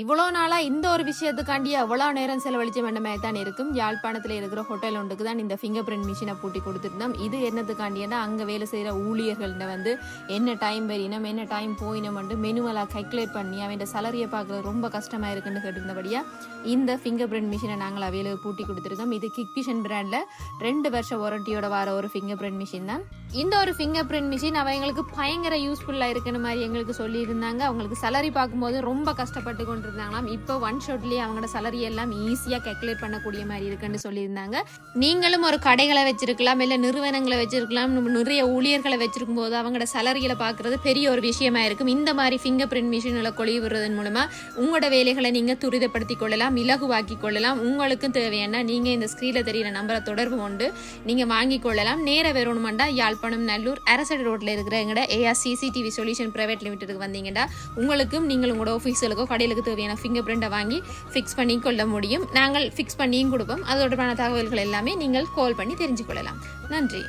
இவ்வளோ நாளா இந்த ஒரு விஷயத்துக்காண்டி எவ்வளோ நேரம் செலவழிச்ச வேண்டமே தான் இருக்கும். யாழ்ப்பாணத்தில் இருக்கிற ஹோட்டல் ஒன்றுக்கு தான் இந்த ஃபிங்கர் பிரிண்ட் மிஷினை பூட்டி கொடுத்துருந்தோம். இது என்னத்துக்காண்டினா அங்கே வேலை செய்கிற ஊழியர்கள்ட்ட வந்து என்ன டைம் வெறினோம் என்ன டைம் போயினோம் மெனுவலாக கல்குலேட் பண்ணி அவன் சலரியை பார்க்குறது ரொம்ப கஷ்டமாக இருக்குன்னு கேட்டிருந்தபடியாக இந்த ஃபிங்கர் பிரிண்ட் மிஷினை நாங்கள் அவையில் பூட்டி கொடுத்துருக்கோம். இது கிக்பிஷன் பிராண்டில் 2 வருஷ வாரண்டியோட வர ஒரு ஃபிங்கர் பிரிண்ட் மிஷின் தான். இந்த ஒரு ஃபிங்கர் பிரிண்ட் மிஷின் அவங்களுக்கு பயங்கர யூஸ்ஃபுல்லாக இருக்குன்னு மாதிரி எங்களுக்கு சொல்லியிருந்தாங்க. அவங்களுக்கு சலரி பார்க்கும்போது ரொம்ப கஷ்டப்பட்டு கொண்டிருந்தாங்களாம். இப்போ ஒன் ஷாட்லேயே அவங்களோட சலரி எல்லாம் ஈஸியாக கேல்குலேட் பண்ணக்கூடிய மாதிரி இருக்குன்னு சொல்லியிருந்தாங்க. நீங்களும் ஒரு கடைகளை வச்சிருக்கலாம், இல்லை நிறுவனங்களை வச்சிருக்கலாம், நிறைய ஊழியர்களை வச்சிருக்கும் போது அவங்களோட சலரிகளை பார்க்கறது பெரிய ஒரு விஷயமா இருக்கும். இந்த மாதிரி ஃபிங்கர் பிரிண்ட் மிஷின்களை கொழி விடுறதன் மூலமா உங்களோட வேலைகளை நீங்கள் துரிதப்படுத்திக் கொள்ளலாம், இலகுவாக்கி கொள்ளலாம். உங்களுக்கும் தேவையான நீங்கள் இந்த ஸ்க்ரீனில் தெரிகிற நம்பரை தொடர்பு கொண்டு நீங்கள் வாங்கி கொள்ளலாம். நேர வேணுமெண்டா யாழ்ப்பாணம் நல்லூர் அரசடி ரோட்டில் இருக்கிற எங்களோட AR CCTV சொல்யூஷன் பிரைவேட் லிமிடெடுக்கு வந்தீங்கன்னா உங்களுக்கும் நீங்கள் உங்களோட ஆஃபீஸுக்கோ கடையிலுக்கு தேவையான ஃபிங்கர் பிரிண்டை வாங்கி ஃபிக்ஸ் பண்ணி கொள்ள முடியும். நாங்கள் ஃபிக்ஸ் பண்ணியும் கொடுப்போம். அதோட தகவல்கள் எல்லாமே நீங்கள் கால் பண்ணி தெரிஞ்சு கொள்ளலாம். நன்றி.